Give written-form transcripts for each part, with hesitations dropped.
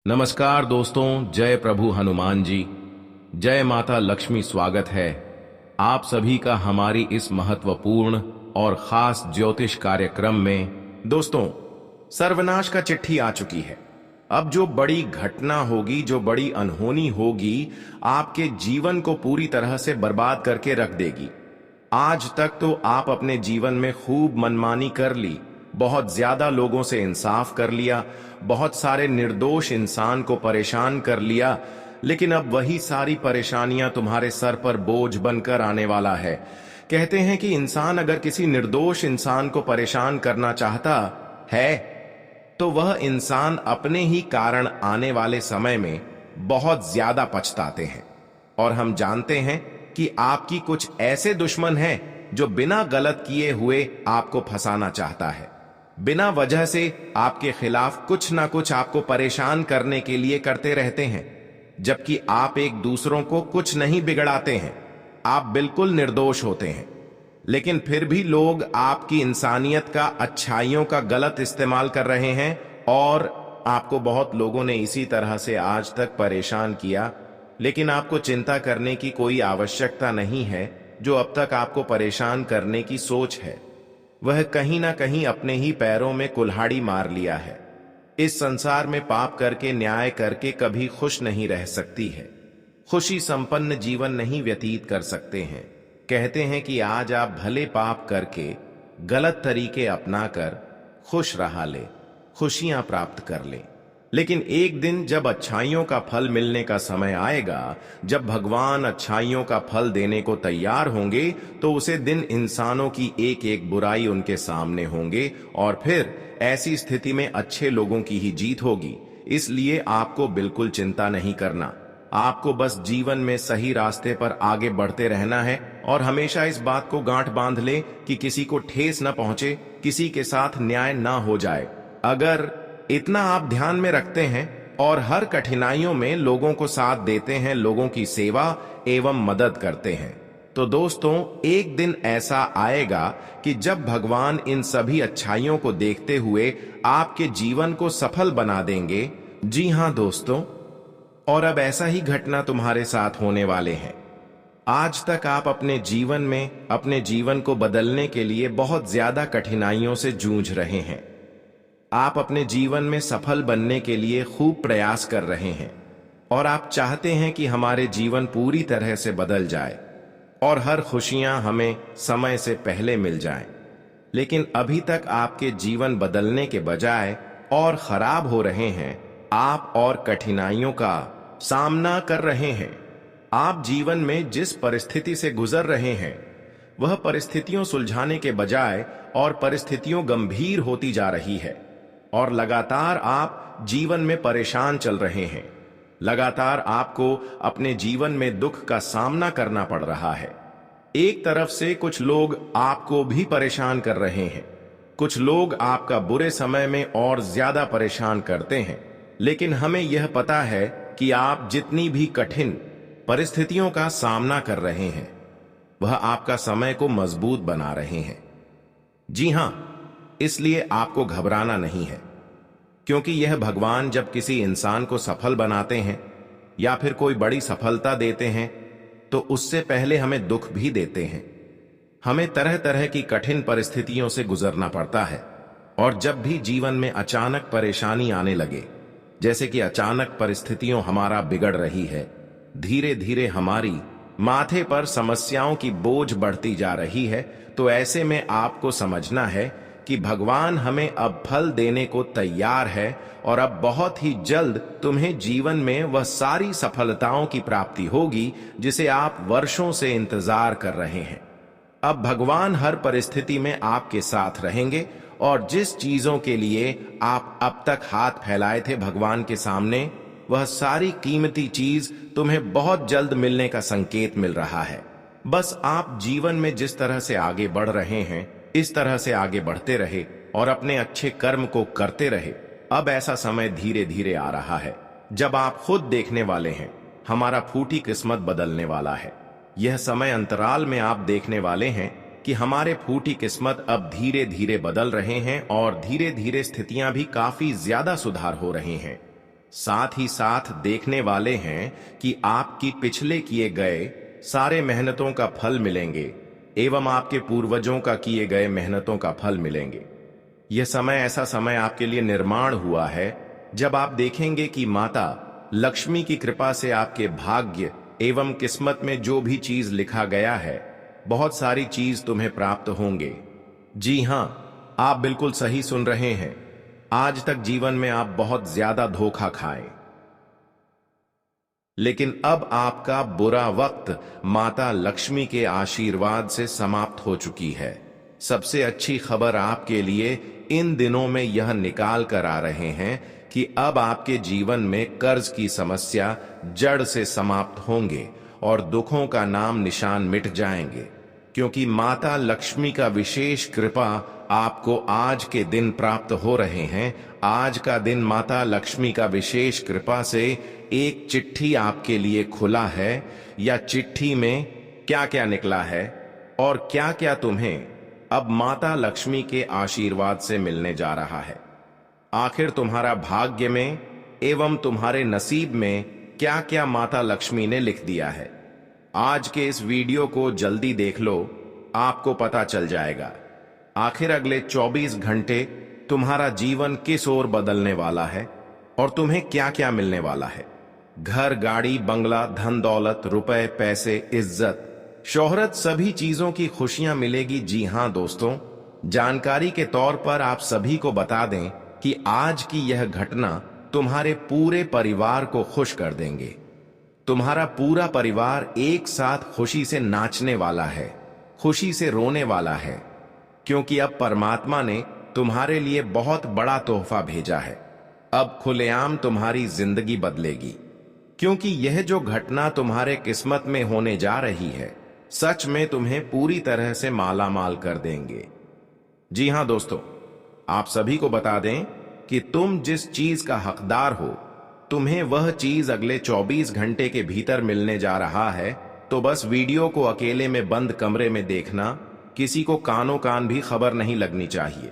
नमस्कार दोस्तों, जय प्रभु हनुमान जी, जय माता लक्ष्मी। स्वागत है आप सभी का हमारी इस महत्वपूर्ण और खास ज्योतिष कार्यक्रम में। दोस्तों, सर्वनाश का चिट्ठी आ चुकी है। अब जो बड़ी घटना होगी, जो बड़ी अनहोनी होगी, आपके जीवन को पूरी तरह से बर्बाद करके रख देगी। आज तक तो आप अपने जीवन में खूब मनमानी कर ली, बहुत ज्यादा लोगों से इंसाफ कर लिया, बहुत सारे निर्दोष इंसान को परेशान कर लिया, लेकिन अब वही सारी परेशानियां तुम्हारे सर पर बोझ बनकर आने वाला है। कहते हैं कि इंसान अगर किसी निर्दोष इंसान को परेशान करना चाहता है तो वह इंसान अपने ही कारण आने वाले समय में बहुत ज्यादा पछताते हैं। और हम जानते हैं कि आपकी कुछ ऐसे दुश्मन हैं जो बिना गलत किए हुए आपको फंसाना चाहता है, बिना वजह से आपके खिलाफ कुछ ना कुछ आपको परेशान करने के लिए करते रहते हैं, जबकि आप एक दूसरों को कुछ नहीं बिगड़ाते हैं। आप बिल्कुल निर्दोष होते हैं, लेकिन फिर भी लोग आपकी इंसानियत का, अच्छाइयों का गलत इस्तेमाल कर रहे हैं। और आपको बहुत लोगों ने इसी तरह से आज तक परेशान किया, लेकिन आपको चिंता करने की कोई आवश्यकता नहीं है। जो अब तक आपको परेशान करने की सोच है, वह कहीं ना कहीं अपने ही पैरों में कुल्हाड़ी मार लिया है। इस संसार में पाप करके, न्याय करके कभी खुश नहीं रह सकती है, खुशी संपन्न जीवन नहीं व्यतीत कर सकते हैं। कहते हैं कि आज आप भले पाप करके, गलत तरीके अपनाकर खुश रहा ले, खुशियां प्राप्त कर ले, लेकिन एक दिन जब अच्छाइयों का फल मिलने का समय आएगा, जब भगवान अच्छाइयों का फल देने को तैयार होंगे, तो उसे दिन इंसानों की एक एक बुराई उनके सामने होंगे और फिर ऐसी स्थिति में अच्छे लोगों की ही जीत होगी। इसलिए आपको बिल्कुल चिंता नहीं करना। आपको बस जीवन में सही रास्ते पर आगे बढ़ते रहना है और हमेशा इस बात को गांठ बांध ले कि किसी को ठेस न पहुंचे, किसी के साथ न्याय ना हो जाए। अगर इतना आप ध्यान में रखते हैं और हर कठिनाइयों में लोगों को साथ देते हैं, लोगों की सेवा एवं मदद करते हैं, तो दोस्तों एक दिन ऐसा आएगा कि जब भगवान इन सभी अच्छाइयों को देखते हुए आपके जीवन को सफल बना देंगे। जी हां दोस्तों, और अब ऐसा ही घटना तुम्हारे साथ होने वाले हैं। आज तक आप अपने जीवन में, अपने जीवन को बदलने के लिए बहुत ज्यादा कठिनाइयों से जूझ रहे हैं। आप अपने जीवन में सफल बनने के लिए खूब प्रयास कर रहे हैं और आप चाहते हैं कि हमारे जीवन पूरी तरह से बदल जाए और हर खुशियां हमें समय से पहले मिल जाएं। लेकिन अभी तक आपके जीवन बदलने के बजाय और खराब हो रहे हैं। आप और कठिनाइयों का सामना कर रहे हैं। आप जीवन में जिस परिस्थिति से गुजर रहे हैं, वह परिस्थितियों सुलझाने के बजाय और परिस्थितियों गंभीर होती जा रही है और लगातार आप जीवन में परेशान चल रहे हैं। लगातार आपको अपने जीवन में दुख का सामना करना पड़ रहा है। एक तरफ से कुछ लोग आपको भी परेशान कर रहे हैं, कुछ लोग आपका बुरे समय में और ज्यादा परेशान करते हैं, लेकिन हमें यह पता है कि आप जितनी भी कठिन परिस्थितियों का सामना कर रहे हैं, वह आपका समय को मजबूत बना रहे हैं। जी हां, इसलिए आपको घबराना नहीं है, क्योंकि यह भगवान जब किसी इंसान को सफल बनाते हैं या फिर कोई बड़ी सफलता देते हैं, तो उससे पहले हमें दुख भी देते हैं। हमें तरह तरह की कठिन परिस्थितियों से गुजरना पड़ता है। और जब भी जीवन में अचानक परेशानी आने लगे, जैसे कि अचानक परिस्थितियों हमारा बिगड़ रही है, धीरे धीरे हमारी माथे पर समस्याओं की बोझ बढ़ती जा रही है, तो ऐसे में आपको समझना है कि भगवान हमें अब फल देने को तैयार है और अब बहुत ही जल्द तुम्हें जीवन में वह सारी सफलताओं की प्राप्ति होगी जिसे आप वर्षों से इंतजार कर रहे हैं। अब भगवान हर परिस्थिति में आपके साथ रहेंगे और जिस चीजों के लिए आप अब तक हाथ फैलाए थे भगवान के सामने, वह सारी कीमती चीज तुम्हें बहुत जल्द मिलने का संकेत मिल रहा है। बस आप जीवन में जिस तरह से आगे बढ़ रहे हैं, इस तरह से आगे बढ़ते रहे और अपने अच्छे कर्म को करते रहे। अब ऐसा समय धीरे धीरे आ रहा है जब आप खुद देखने वाले हैं, हमारा फूटी किस्मत बदलने वाला है। यह समय अंतराल में आप देखने वाले हैं कि हमारे फूटी किस्मत अब धीरे धीरे बदल रहे हैं और धीरे धीरे स्थितियां भी काफी ज्यादा सुधार हो रही हैं। साथ ही साथ देखने वाले हैं कि आपकी पिछले किए गए सारे मेहनतों का फल मिलेंगे एवं आपके पूर्वजों का किए गए मेहनतों का फल मिलेंगे। यह समय ऐसा समय आपके लिए निर्माण हुआ है जब आप देखेंगे कि माता लक्ष्मी की कृपा से आपके भाग्य एवं किस्मत में जो भी चीज लिखा गया है, बहुत सारी चीज तुम्हें प्राप्त होंगे। जी हां, आप बिल्कुल सही सुन रहे हैं। आज तक जीवन में आप बहुत ज्यादा धोखा खाए, लेकिन अब आपका बुरा वक्त माता लक्ष्मी के आशीर्वाद से समाप्त हो चुकी है। सबसे अच्छी खबर आपके लिए इन दिनों में यह निकाल कर आ रहे हैं कि अब आपके जीवन में कर्ज की समस्या जड़ से समाप्त होंगे और दुखों का नाम निशान मिट जाएंगे, क्योंकि माता लक्ष्मी का विशेष कृपा आपको आज के दिन प्राप्त हो रहे हैं। आज का दिन माता लक्ष्मी का विशेष कृपा से एक चिट्ठी आपके लिए खुला है। या चिट्ठी में क्या क्या निकला है और क्या क्या तुम्हें अब माता लक्ष्मी के आशीर्वाद से मिलने जा रहा है। आखिर तुम्हारा भाग्य में एवं तुम्हारे नसीब में क्या क्या माता लक्ष्मी ने लिख दिया है। आज के इस वीडियो को जल्दी देख लो, आपको पता चल जाएगा आखिर अगले 24 घंटे तुम्हारा जीवन किस ओर बदलने वाला है और तुम्हें क्या क्या मिलने वाला है। घर, गाड़ी, बंगला, धन दौलत, रुपए, पैसे, इज्जत, शोहरत, सभी चीजों की खुशियां मिलेगी। जी हां दोस्तों, जानकारी के तौर पर आप सभी को बता दें कि आज की यह घटना तुम्हारे पूरे परिवार को खुश कर देंगे। तुम्हारा पूरा परिवार एक साथ खुशी से नाचने वाला है, खुशी से रोने वाला है, क्योंकि अब परमात्मा ने तुम्हारे लिए बहुत बड़ा तोहफा भेजा है। अब खुलेआम तुम्हारी जिंदगी बदलेगी, क्योंकि यह जो घटना तुम्हारे किस्मत में होने जा रही है, सच में तुम्हें पूरी तरह से माला माल कर देंगे। जी हां दोस्तों, आप सभी को बता दें कि तुम जिस चीज का हकदार हो, तुम्हें वह चीज अगले 24 घंटे के भीतर मिलने जा रहा है। तो बस वीडियो को अकेले में बंद कमरे में देखना, किसी को कानों कान भी खबर नहीं लगनी चाहिए,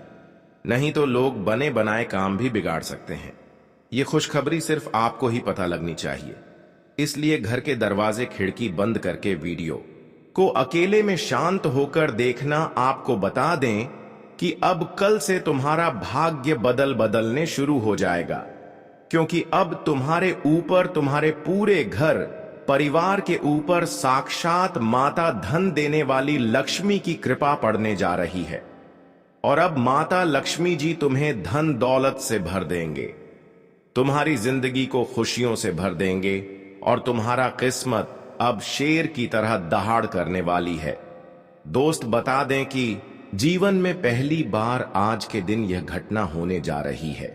नहीं तो लोग बने बनाए काम भी बिगाड़ सकते हैं। ये खुशखबरी सिर्फ आपको ही पता लगनी चाहिए, इसलिए घर के दरवाजे खिड़की बंद करके वीडियो को अकेले में शांत होकर देखना। आपको बता दें कि अब कल से तुम्हारा भाग्य बदलने शुरू हो जाएगा, क्योंकि अब तुम्हारे ऊपर, तुम्हारे पूरे घर परिवार के ऊपर साक्षात माता धन देने वाली लक्ष्मी की कृपा पड़ने जा रही है। और अब माता लक्ष्मी जी तुम्हें धन दौलत से भर देंगे, तुम्हारी जिंदगी को खुशियों से भर देंगे और तुम्हारा किस्मत अब शेर की तरह दहाड़ करने वाली है। दोस्त, बता दें कि जीवन में पहली बार आज के दिन यह घटना होने जा रही है।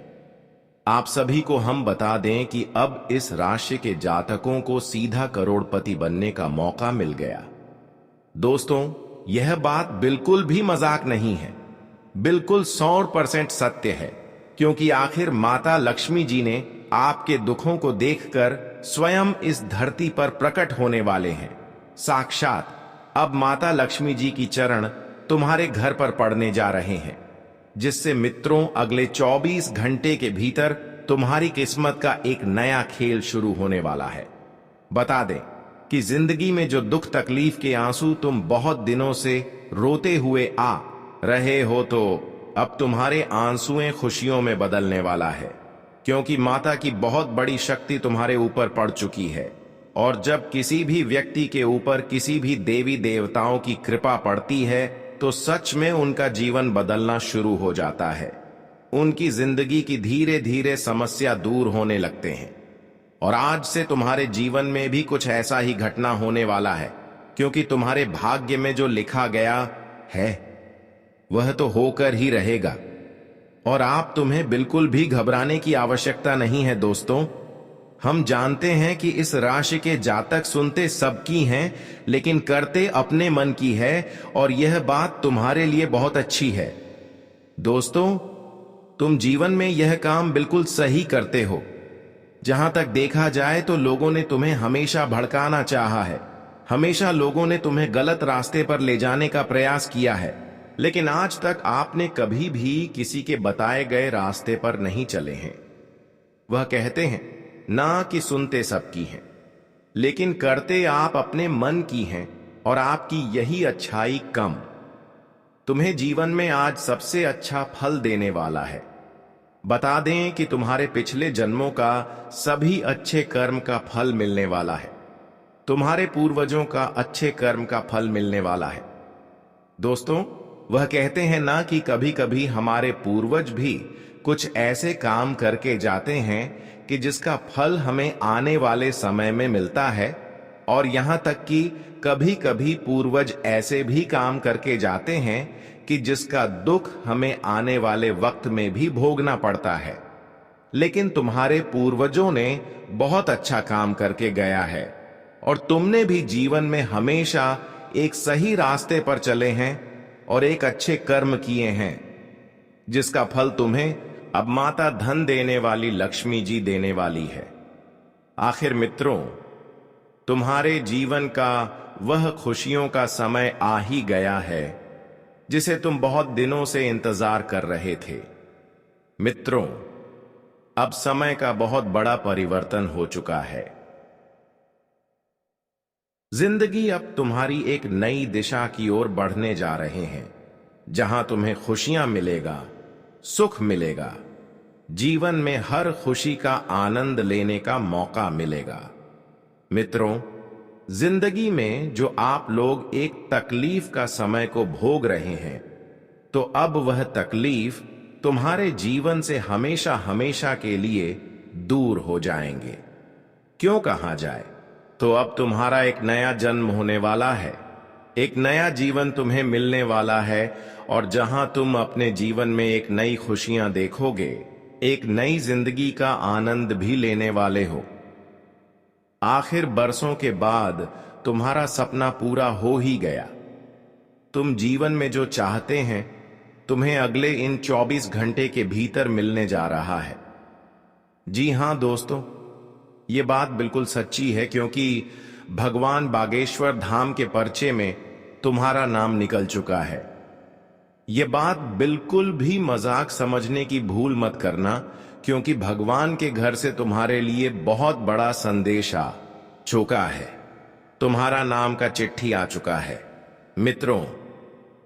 आप सभी को हम बता दें कि अब इस राशि के जातकों को सीधा करोड़पति बनने का मौका मिल गया। दोस्तों, यह बात बिल्कुल भी मजाक नहीं है, बिल्कुल 100% सत्य है, क्योंकि आखिर माता लक्ष्मी जी ने आपके दुखों को देखकर स्वयं इस धरती पर प्रकट होने वाले हैं। साक्षात अब माता लक्ष्मी जी की चरण तुम्हारे घर पर पड़ने जा रहे हैं, जिससे मित्रों अगले 24 घंटे के भीतर तुम्हारी किस्मत का एक नया खेल शुरू होने वाला है। बता दें कि जिंदगी में जो दुख तकलीफ के आंसू तुम बहुत दिनों से रोते हुए आ रहे हो, तो अब तुम्हारे आंसुएं खुशियों में बदलने वाला है, क्योंकि माता की बहुत बड़ी शक्ति तुम्हारे ऊपर पड़ चुकी है। और जब किसी भी व्यक्ति के ऊपर किसी भी देवी देवताओं की कृपा पड़ती है, तो सच में उनका जीवन बदलना शुरू हो जाता है। उनकी जिंदगी की धीरे धीरे समस्या दूर होने लगते हैं। और आज से तुम्हारे जीवन में भी कुछ ऐसा ही घटना होने वाला है, क्योंकि तुम्हारे भाग्य में जो लिखा गया है वह तो होकर ही रहेगा। और तुम्हें बिल्कुल भी घबराने की आवश्यकता नहीं है दोस्तों। हम जानते हैं कि इस राशि के जातक सुनते सबकी हैं, लेकिन करते अपने मन की है, और यह बात तुम्हारे लिए बहुत अच्छी है। दोस्तों, तुम जीवन में यह काम बिल्कुल सही करते हो। जहां तक देखा जाए तो लोगों ने तुम्हें हमेशा भड़काना चाहा है, हमेशा लोगों ने तुम्हें गलत रास्ते पर ले जाने का प्रयास किया है, लेकिन आज तक आपने कभी भी किसी के बताए गए रास्ते पर नहीं चले हैं। वह कहते हैं ना कि सुनते सबकी हैं, लेकिन करते आप अपने मन की हैं, और आपकी यही अच्छाई कम तुम्हें जीवन में आज सबसे अच्छा फल देने वाला है। बता दें कि तुम्हारे पिछले जन्मों का सभी अच्छे कर्म का फल मिलने वाला है। तुम्हारे पूर्वजों का अच्छे कर्म का फल मिलने वाला है। दोस्तों, वह कहते हैं ना कि कभी कभी हमारे पूर्वज भी कुछ ऐसे काम करके जाते हैं कि जिसका फल हमें आने वाले समय में मिलता है, और यहां तक कि कभी कभी पूर्वज ऐसे भी काम करके जाते हैं कि जिसका दुख हमें आने वाले वक्त में भी भोगना पड़ता है। लेकिन तुम्हारे पूर्वजों ने बहुत अच्छा काम करके गया है, और तुमने भी जीवन में हमेशा एक सही रास्ते पर चले हैं और एक अच्छे कर्म किए हैं, जिसका फल तुम्हें अब माता धन देने वाली लक्ष्मी जी देने वाली है। आखिर मित्रों, तुम्हारे जीवन का वह खुशियों का समय आ ही गया है जिसे तुम बहुत दिनों से इंतजार कर रहे थे। मित्रों, अब समय का बहुत बड़ा परिवर्तन हो चुका है। जिंदगी अब तुम्हारी एक नई दिशा की ओर बढ़ने जा रहे हैं, जहां तुम्हें खुशियां मिलेगा, सुख मिलेगा, जीवन में हर खुशी का आनंद लेने का मौका मिलेगा। मित्रों, जिंदगी में जो आप लोग एक तकलीफ का समय को भोग रहे हैं, तो अब वह तकलीफ तुम्हारे जीवन से हमेशा हमेशा के लिए दूर हो जाएंगे। क्यों कहा जाए तो अब तुम्हारा एक नया जन्म होने वाला है, एक नया जीवन तुम्हें मिलने वाला है, और जहां तुम अपने जीवन में एक नई खुशियां देखोगे, एक नई जिंदगी का आनंद भी लेने वाले हो। आखिर बरसों के बाद तुम्हारा सपना पूरा हो ही गया। तुम जीवन में जो चाहते हैं, तुम्हें अगले इन 24 घंटे के भीतर मिलने जा रहा है। जी हां दोस्तों, ये बात बिल्कुल सच्ची है, क्योंकि भगवान बागेश्वर धाम के पर्चे में तुम्हारा नाम निकल चुका है। ये बात बिल्कुल भी मजाक समझने की भूल मत करना, क्योंकि भगवान के घर से तुम्हारे लिए बहुत बड़ा संदेश आ चुका है। तुम्हारा नाम का चिट्ठी आ चुका है। मित्रों,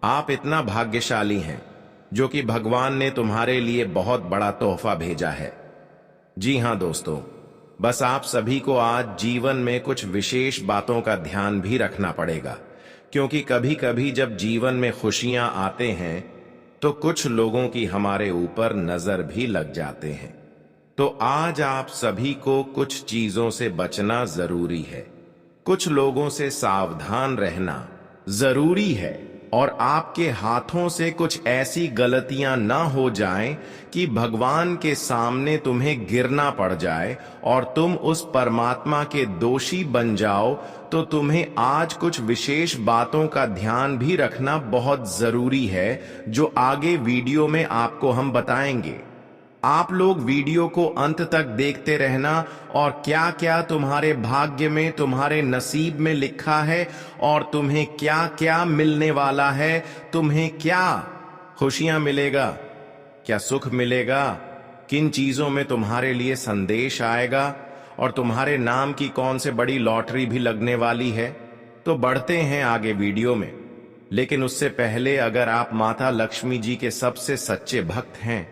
आप इतना भाग्यशाली हैं जो कि भगवान ने तुम्हारे लिए बहुत बड़ा तोहफा भेजा है। जी हां दोस्तों, बस आप सभी को आज जीवन में कुछ विशेष बातों का ध्यान भी रखना पड़ेगा, क्योंकि कभी कभी जब जीवन में खुशियां आते हैं तो कुछ लोगों की हमारे ऊपर नजर भी लग जाते हैं। तो आज आप सभी को कुछ चीजों से बचना जरूरी है, कुछ लोगों से सावधान रहना जरूरी है, और आपके हाथों से कुछ ऐसी गलतियां ना हो जाएं कि भगवान के सामने तुम्हें गिरना पड़ जाए और तुम उस परमात्मा के दोषी बन जाओ। तो तुम्हें आज कुछ विशेष बातों का ध्यान भी रखना बहुत जरूरी है, जो आगे वीडियो में आपको हम बताएंगे। आप लोग वीडियो को अंत तक देखते रहना, और क्या क्या तुम्हारे भाग्य में, तुम्हारे नसीब में लिखा है, और तुम्हें क्या क्या मिलने वाला है, तुम्हें क्या खुशियां मिलेगा, क्या सुख मिलेगा, किन चीजों में तुम्हारे लिए संदेश आएगा, और तुम्हारे नाम की कौन से बड़ी लॉटरी भी लगने वाली है। तो बढ़ते हैं आगे वीडियो में, लेकिन उससे पहले अगर आप माता लक्ष्मी जी के सबसे सच्चे भक्त हैं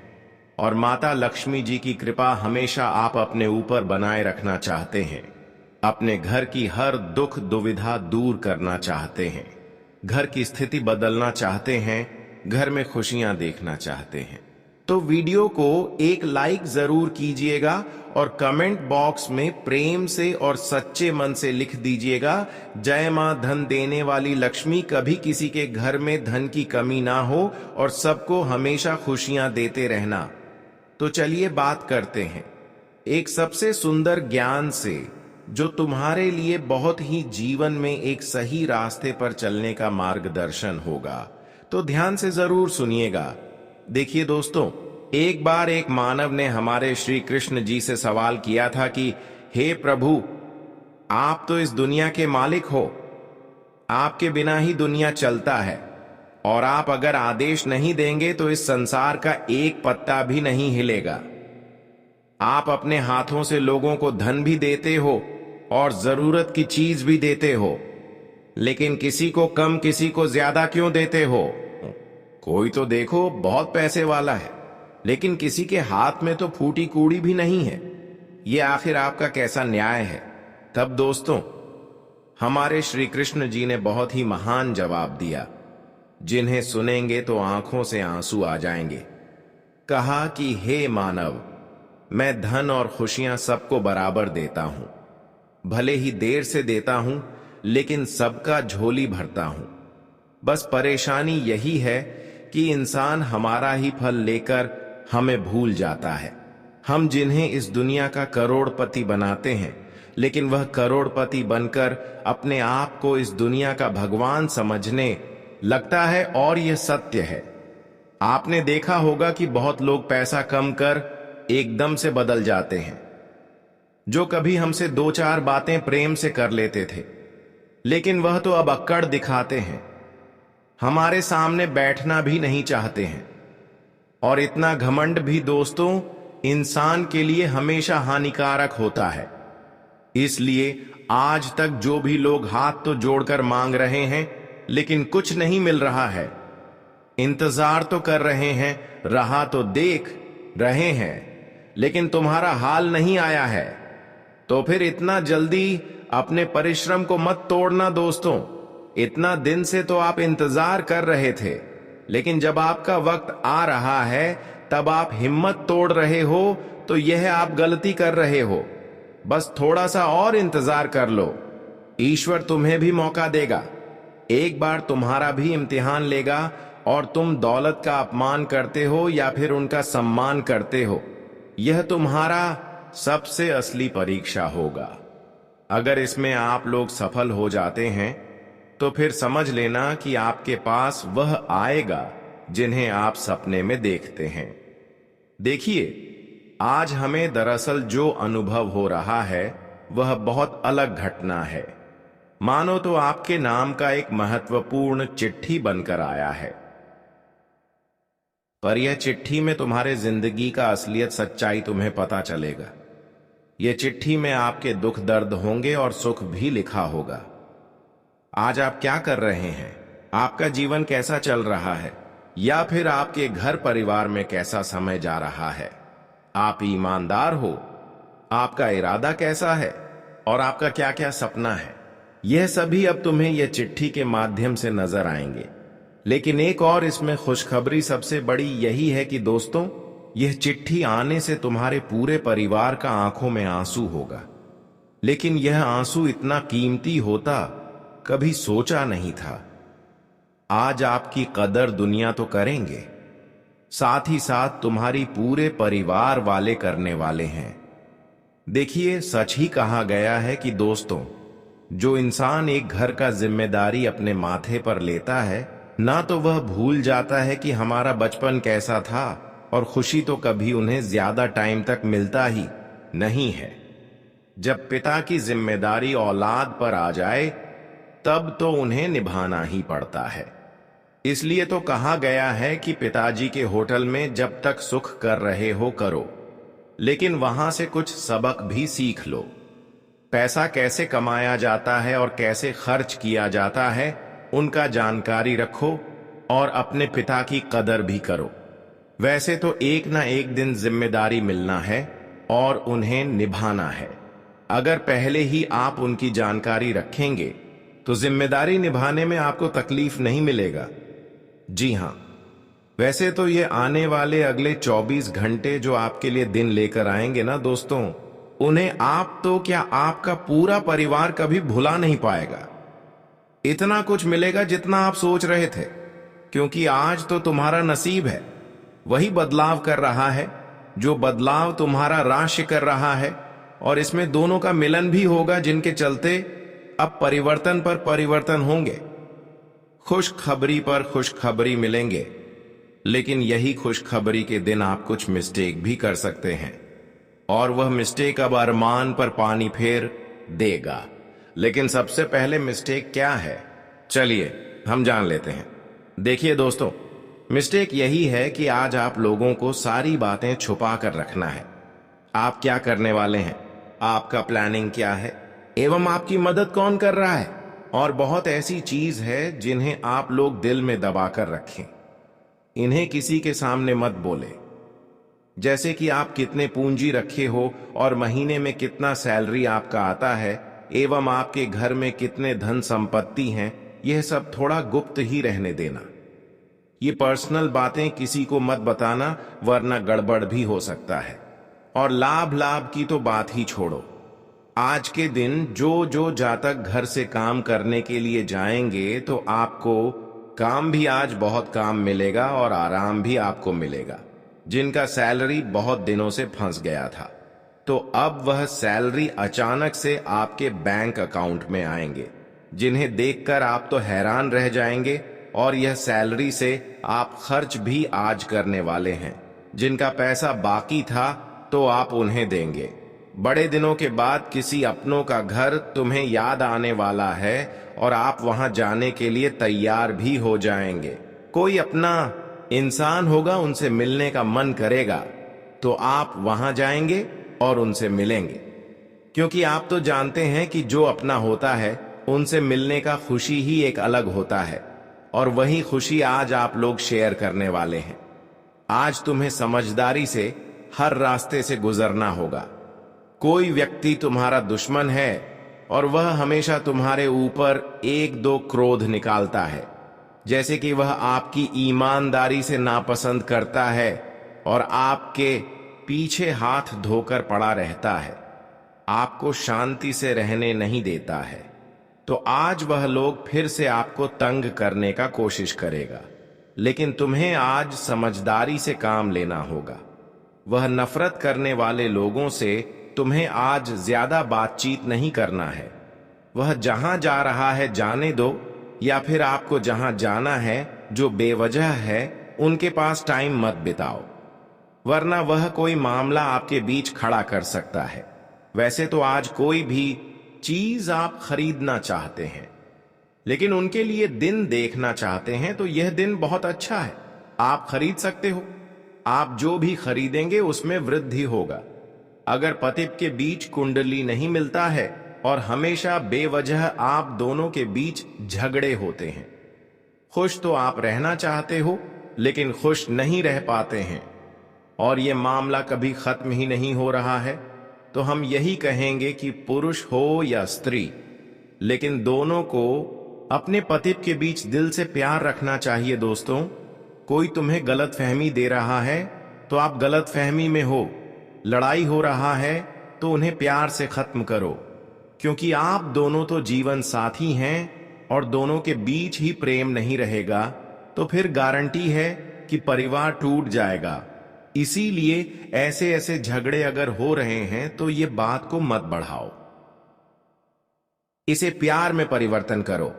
और माता लक्ष्मी जी की कृपा हमेशा आप अपने ऊपर बनाए रखना चाहते हैं, अपने घर की हर दुख दुविधा दूर करना चाहते हैं, घर की स्थिति बदलना चाहते हैं, घर में खुशियां देखना चाहते हैं, तो वीडियो को एक लाइक जरूर कीजिएगा और कमेंट बॉक्स में प्रेम से और सच्चे मन से लिख दीजिएगा, जय मां धन देने वाली लक्ष्मी, कभी किसी के घर में धन की कमी ना हो और सबको हमेशा खुशियां देते रहना। तो चलिए बात करते हैं एक सबसे सुंदर ज्ञान से, जो तुम्हारे लिए बहुत ही जीवन में एक सही रास्ते पर चलने का मार्गदर्शन होगा। तो ध्यान से जरूर सुनिएगा। देखिए दोस्तों, एक बार एक मानव ने हमारे श्री कृष्ण जी से सवाल किया था कि हे प्रभु, आप तो इस दुनिया के मालिक हो, आपके बिना ही दुनिया चलता है, और आप अगर आदेश नहीं देंगे तो इस संसार का एक पत्ता भी नहीं हिलेगा। आप अपने हाथों से लोगों को धन भी देते हो और जरूरत की चीज भी देते हो, लेकिन किसी को कम किसी को ज्यादा क्यों देते हो? कोई तो देखो बहुत पैसे वाला है, लेकिन किसी के हाथ में तो फूटी कूड़ी भी नहीं है। ये आखिर आपका कैसा न्याय है? तब दोस्तों, हमारे श्री कृष्ण जी ने बहुत ही महान जवाब दिया, जिन्हें सुनेंगे तो आंखों से आंसू आ जाएंगे। कहा कि हे मानव, मैं धन और खुशियां सबको बराबर देता हूं, भले ही देर से देता हूं, लेकिन सबका झोली भरता हूं। बस परेशानी यही है कि इंसान हमारा ही फल लेकर हमें भूल जाता है। हम जिन्हें इस दुनिया का करोड़पति बनाते हैं, लेकिन वह करोड़पति बनकर अपने आप को इस दुनिया का भगवान समझने लगता है, और यह सत्य है। आपने देखा होगा कि बहुत लोग पैसा कम कर एकदम से बदल जाते हैं। जो कभी हमसे दो चार बातें प्रेम से कर लेते थे, लेकिन वह तो अब अक्कड़ दिखाते हैं, हमारे सामने बैठना भी नहीं चाहते हैं। और इतना घमंड भी दोस्तों इंसान के लिए हमेशा हानिकारक होता है। इसलिए आज तक जो भी लोग हाथ तो जोड़कर मांग रहे हैं, लेकिन कुछ नहीं मिल रहा है, इंतजार तो कर रहे हैं, राह तो देख रहे हैं, लेकिन तुम्हारा हाल नहीं आया है, तो फिर इतना जल्दी अपने परिश्रम को मत तोड़ना दोस्तों। इतना दिन से तो आप इंतजार कर रहे थे, लेकिन जब आपका वक्त आ रहा है तब आप हिम्मत तोड़ रहे हो, तो यह आप गलती कर रहे हो। बस थोड़ा सा और इंतजार कर लो, ईश्वर तुम्हें भी मौका देगा। एक बार तुम्हारा भी इम्तिहान लेगा, और तुम दौलत का अपमान करते हो या फिर उनका सम्मान करते हो, यह तुम्हारा सबसे असली परीक्षा होगा। अगर इसमें आप लोग सफल हो जाते हैं, तो फिर समझ लेना कि आपके पास वह आएगा जिन्हें आप सपने में देखते हैं। देखिए, आज हमें दरअसल जो अनुभव हो रहा है वह बहुत अलग घटना है। मानो तो आपके नाम का एक महत्वपूर्ण चिट्ठी बनकर आया है, पर यह चिट्ठी में तुम्हारे जिंदगी का असलियत सच्चाई तुम्हें पता चलेगा। यह चिट्ठी में आपके दुख दर्द होंगे और सुख भी लिखा होगा। आज आप क्या कर रहे हैं, आपका जीवन कैसा चल रहा है, या फिर आपके घर परिवार में कैसा समय जा रहा है, आप ईमानदार हो, आपका इरादा कैसा है, और आपका क्या क्या सपना है, यह सभी अब तुम्हें यह चिट्ठी के माध्यम से नजर आएंगे। लेकिन एक और इसमें खुशखबरी सबसे बड़ी यही है कि दोस्तों, यह चिट्ठी आने से तुम्हारे पूरे परिवार का आंखों में आंसू होगा। लेकिन यह आंसू इतना कीमती होता कभी सोचा नहीं था। आज आपकी कदर दुनिया तो करेंगे, साथ ही साथ तुम्हारी पूरे परिवार वाले करने वाले हैं। देखिए, सच ही कहा गया है कि दोस्तों, जो इंसान एक घर का जिम्मेदारी अपने माथे पर लेता है, ना तो वह भूल जाता है कि हमारा बचपन कैसा था, और खुशी तो कभी उन्हें ज्यादा टाइम तक मिलता ही नहीं है। जब पिता की जिम्मेदारी औलाद पर आ जाए, तब तो उन्हें निभाना ही पड़ता है। इसलिए तो कहा गया है कि पिताजी के होटल में जब तक सुख कर रहे हो करो, लेकिन वहां से कुछ सबक भी सीख लो। पैसा कैसे कमाया जाता है और कैसे खर्च किया जाता है, उनका जानकारी रखो, और अपने पिता की कदर भी करो। वैसे तो एक ना एक दिन जिम्मेदारी मिलना है और उन्हें निभाना है। अगर पहले ही आप उनकी जानकारी रखेंगे, तो जिम्मेदारी निभाने में आपको तकलीफ नहीं मिलेगा। जी हां, वैसे तो ये आने वाले अगले 24 घंटे जो आपके लिए दिन लेकर आएंगे ना दोस्तों, उन्हें आप तो क्या, आपका पूरा परिवार कभी भुला नहीं पाएगा। इतना कुछ मिलेगा जितना आप सोच रहे थे, क्योंकि आज तो तुम्हारा नसीब है, वही बदलाव कर रहा है, जो बदलाव तुम्हारा राशि कर रहा है, और इसमें दोनों का मिलन भी होगा, जिनके चलते अब परिवर्तन पर परिवर्तन होंगे। खुशखबरी पर खुशखबरी मिलेंगे, लेकिन यही खुशखबरी के दिन आप कुछ मिस्टेक भी कर सकते हैं, और वह मिस्टेक अब अरमान पर पानी फेर देगा। लेकिन सबसे पहले मिस्टेक क्या है, चलिए हम जान लेते हैं। देखिए दोस्तों, मिस्टेक यही है कि आज आप लोगों को सारी बातें छुपा कर रखना है। आप क्या करने वाले हैं, आपका प्लानिंग क्या है, एवं आपकी मदद कौन कर रहा है। और बहुत ऐसी चीज है जिन्हें आप लोग दिल में दबा कर रखें, इन्हें किसी के सामने मत बोले। जैसे कि आप कितने पूंजी रखे हो और महीने में कितना सैलरी आपका आता है, एवं आपके घर में कितने धन संपत्ति हैं, यह सब थोड़ा गुप्त ही रहने देना। ये पर्सनल बातें किसी को मत बताना, वरना गड़बड़ भी हो सकता है। और लाभ लाभ की तो बात ही छोड़ो। आज के दिन जो जो जातक घर से काम करने के लिए जाएंगे तो आपको काम भी आज बहुत काम मिलेगा और आराम भी आपको मिलेगा। जिनका सैलरी बहुत दिनों से फंस गया था, तो अब वह सैलरी अचानक से आपके बैंक अकाउंट में आएंगे, जिन्हें देखकर आप तो हैरान रह जाएंगे। और यह सैलरी से आप खर्च भी आज करने वाले हैं। जिनका पैसा बाकी था तो आप उन्हें देंगे। बड़े दिनों के बाद किसी अपनों का घर तुम्हें याद आने वाला है और आप वहां जाने के लिए तैयार भी हो जाएंगे। कोई अपना इंसान होगा, उनसे मिलने का मन करेगा तो आप वहां जाएंगे और उनसे मिलेंगे, क्योंकि आप तो जानते हैं कि जो अपना होता है उनसे मिलने का खुशी ही एक अलग होता है। और वही खुशी आज आप लोग शेयर करने वाले हैं। आज तुम्हें समझदारी से हर रास्ते से गुजरना होगा। कोई व्यक्ति तुम्हारा दुश्मन है और वह हमेशा तुम्हारे ऊपर एक दो क्रोध निकालता है, जैसे कि वह आपकी ईमानदारी से नापसंद करता है और आपके पीछे हाथ धोकर पड़ा रहता है, आपको शांति से रहने नहीं देता है। तो आज वह लोग फिर से आपको तंग करने का कोशिश करेगा, लेकिन तुम्हें आज समझदारी से काम लेना होगा। वह नफरत करने वाले लोगों से तुम्हें आज ज्यादा बातचीत नहीं करना है। वह जहां जा रहा है जाने दो, या फिर आपको जहां जाना है जो बेवजह है उनके पास टाइम मत बिताओ, वरना वह कोई मामला आपके बीच खड़ा कर सकता है। वैसे तो आज कोई भी चीज आप खरीदना चाहते हैं, लेकिन उनके लिए दिन देखना चाहते हैं, तो यह दिन बहुत अच्छा है, आप खरीद सकते हो। आप जो भी खरीदेंगे उसमें वृद्धि होगा। अगर पति के बीच कुंडली नहीं मिलता है और हमेशा बेवजह आप दोनों के बीच झगड़े होते हैं, खुश तो आप रहना चाहते हो लेकिन खुश नहीं रह पाते हैं, और यह मामला कभी खत्म ही नहीं हो रहा है, तो हम यही कहेंगे कि पुरुष हो या स्त्री, लेकिन दोनों को अपने पति के बीच दिल से प्यार रखना चाहिए। दोस्तों, कोई तुम्हें गलत फहमी दे रहा है तो आप गलत फहमी में हो। लड़ाई हो रहा है तो उन्हें प्यार से खत्म करो, क्योंकि आप दोनों तो जीवन साथी हैं और दोनों के बीच ही प्रेम नहीं रहेगा तो फिर गारंटी है कि परिवार टूट जाएगा। इसीलिए ऐसे ऐसे झगड़े अगर हो रहे हैं तो ये बात को मत बढ़ाओ, इसे प्यार में परिवर्तन करो।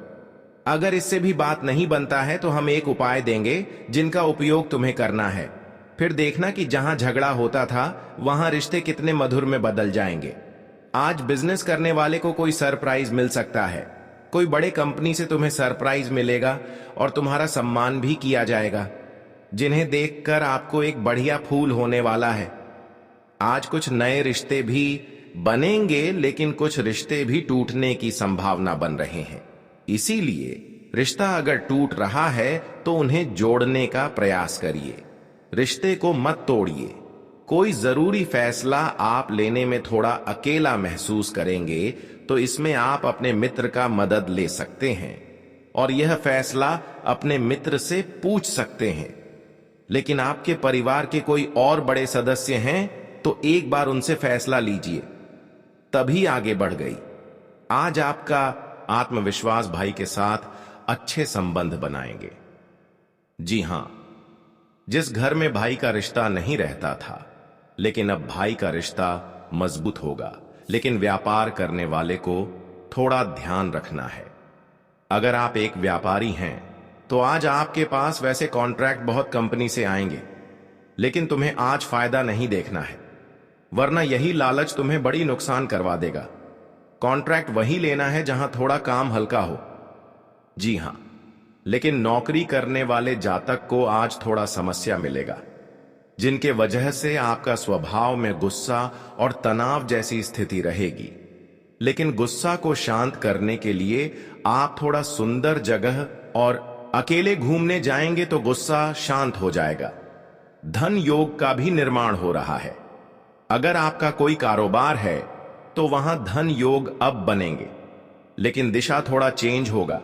अगर इससे भी बात नहीं बनता है तो हम एक उपाय देंगे जिनका उपयोग तुम्हें करना है। फिर देखना कि जहां झगड़ा होता था वहां रिश्ते कितने मधुर में बदल जाएंगे। आज बिजनेस करने वाले को कोई सरप्राइज मिल सकता है, कोई बड़े कंपनी से तुम्हें सरप्राइज मिलेगा और तुम्हारा सम्मान भी किया जाएगा, जिन्हें देखकर आपको एक बढ़िया फूल होने वाला है। आज कुछ नए रिश्ते भी बनेंगे, लेकिन कुछ रिश्ते भी टूटने की संभावना बन रहे हैं। इसीलिए रिश्ता अगर टूट रहा है तो उन्हें जोड़ने का प्रयास करिए, रिश्ते को मत तोड़िए। कोई जरूरी फैसला आप लेने में थोड़ा अकेला महसूस करेंगे तो इसमें आप अपने मित्र का मदद ले सकते हैं और यह फैसला अपने मित्र से पूछ सकते हैं। लेकिन आपके परिवार के कोई और बड़े सदस्य हैं तो एक बार उनसे फैसला लीजिए, तभी आगे बढ़ गई। आज आपका आत्मविश्वास भाई के साथ अच्छे संबंध बनाएंगे। जी हां, जिस घर में भाई का रिश्ता नहीं रहता था, लेकिन अब भाई का रिश्ता मजबूत होगा। लेकिन व्यापार करने वाले को थोड़ा ध्यान रखना है। अगर आप एक व्यापारी हैं तो आज आपके पास वैसे कॉन्ट्रैक्ट बहुत कंपनी से आएंगे, लेकिन तुम्हें आज फायदा नहीं देखना है, वरना यही लालच तुम्हें बड़ी नुकसान करवा देगा। कॉन्ट्रैक्ट वही लेना है जहां थोड़ा काम हल्का हो। जी हां, लेकिन नौकरी करने वाले जातक को आज थोड़ा समस्या मिलेगा। जिनके वजह से आपका स्वभाव में गुस्सा और तनाव जैसी स्थिति रहेगी। लेकिन गुस्सा को शांत करने के लिए आप थोड़ा सुंदर जगह और अकेले घूमने जाएंगे तो गुस्सा शांत हो जाएगा। धन योग का भी निर्माण हो रहा है। अगर आपका कोई कारोबार है तो वहां धन योग अब बनेंगे, लेकिन दिशा थोड़ा चेंज होगा।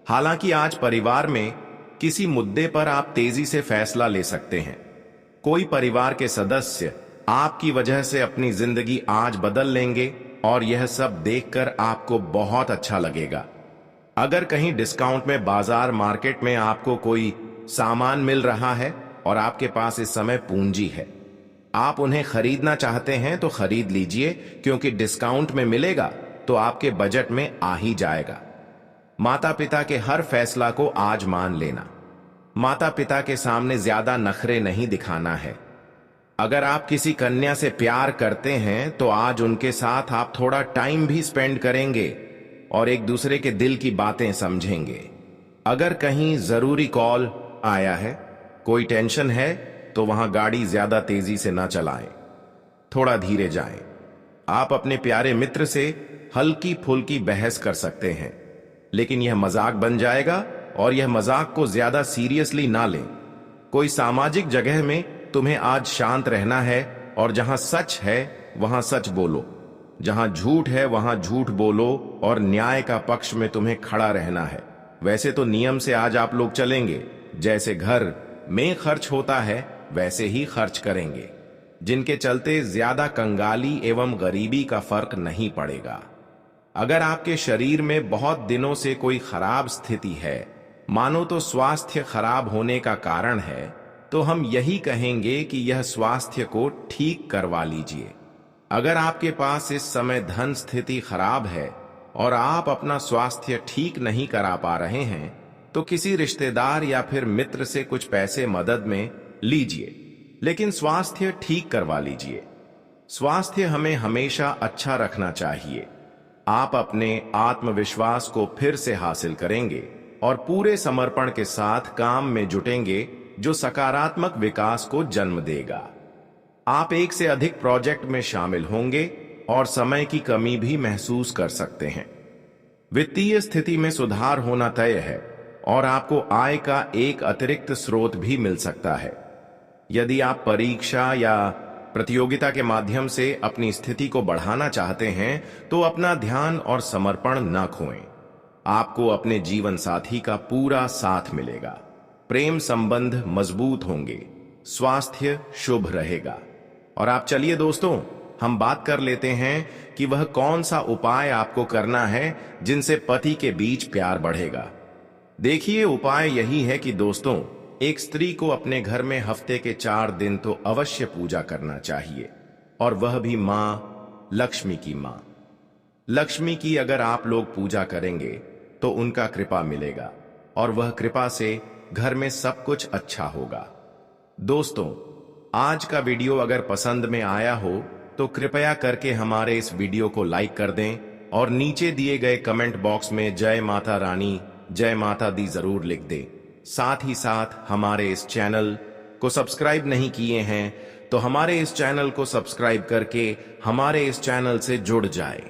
हालांकि आज परिवार में किसी मुद्दे पर आप तेजी से फैसला ले सकते हैं। कोई परिवार के सदस्य आपकी वजह से अपनी जिंदगी आज बदल लेंगे और यह सब देखकर आपको बहुत अच्छा लगेगा। अगर कहीं डिस्काउंट में बाजार मार्केट में आपको कोई सामान मिल रहा है और आपके पास इस समय पूंजी है, आप उन्हें खरीदना चाहते हैं तो खरीद लीजिए, क्योंकि डिस्काउंट में मिलेगा तो आपके बजट में आ ही जाएगा। माता पिता के हर फैसला को आज मान लेना। माता पिता के सामने ज्यादा नखरे नहीं दिखाना है। अगर आप किसी कन्या से प्यार करते हैं तो आज उनके साथ आप थोड़ा टाइम भी स्पेंड करेंगे और एक दूसरे के दिल की बातें समझेंगे। अगर कहीं जरूरी कॉल आया है, कोई टेंशन है, तो वहां गाड़ी ज्यादा तेजी से ना चलाएं, थोड़ा धीरे जाएं। आप अपने प्यारे मित्र से हल्की फुल्की बहस कर सकते हैं, लेकिन यह मजाक बन जाएगा और यह मजाक को ज्यादा सीरियसली ना लें। कोई सामाजिक जगह में तुम्हें आज शांत रहना है और जहां सच है वहां सच बोलो, जहां झूठ है वहां झूठ बोलो और न्याय का पक्ष में तुम्हें खड़ा रहना है। वैसे तो नियम से आज आप लोग चलेंगे, जैसे घर में खर्च होता है वैसे ही खर्च करेंगे, जिनके चलते ज्यादा कंगाली एवं गरीबी का फर्क नहीं पड़ेगा। अगर आपके शरीर में बहुत दिनों से कोई खराब स्थिति है, मानो तो स्वास्थ्य खराब होने का कारण है, तो हम यही कहेंगे कि यह स्वास्थ्य को ठीक करवा लीजिए। अगर आपके पास इस समय धन स्थिति खराब है और आप अपना स्वास्थ्य ठीक नहीं करा पा रहे हैं, तो किसी रिश्तेदार या फिर मित्र से कुछ पैसे मदद में लीजिए, लेकिन स्वास्थ्य ठीक करवा लीजिए। स्वास्थ्य हमें हमेशा अच्छा रखना चाहिए। आप अपने आत्मविश्वास को फिर से हासिल करेंगे और पूरे समर्पण के साथ काम में जुटेंगे, जो सकारात्मक विकास को जन्म देगा। आप एक से अधिक प्रोजेक्ट में शामिल होंगे और समय की कमी भी महसूस कर सकते हैं। वित्तीय स्थिति में सुधार होना तय है और आपको आय का एक अतिरिक्त स्रोत भी मिल सकता है। यदि आप परीक्षा या प्रतियोगिता के माध्यम से अपनी स्थिति को बढ़ाना चाहते हैं तो अपना ध्यान और समर्पण न खोएं। आपको अपने जीवन साथी का पूरा साथ मिलेगा। प्रेम संबंध मजबूत होंगे, स्वास्थ्य शुभ रहेगा। और आप चलिए दोस्तों, हम बात कर लेते हैं कि वह कौन सा उपाय आपको करना है जिनसे पति के बीच प्यार बढ़ेगा। देखिए, उपाय यही है कि दोस्तों, एक स्त्री को अपने घर में हफ्ते के 4 दिन तो अवश्य पूजा करना चाहिए, और वह भी मां लक्ष्मी की मां। लक्ष्मी की अगर आप लोग पूजा करेंगे तो उनका कृपा मिलेगा और वह कृपा से घर में सब कुछ अच्छा होगा। दोस्तों, आज का वीडियो अगर पसंद में आया हो तो कृपया करके हमारे इस वीडियो को लाइक कर दें और नीचे दिए गए कमेंट बॉक्स में जय माता रानी, जय माता दी जरूर लिख दें। साथ ही साथ हमारे इस चैनल को सब्सक्राइब नहीं किए हैं तो हमारे इस चैनल को सब्सक्राइब करके हमारे इस चैनल से जुड़ जाए।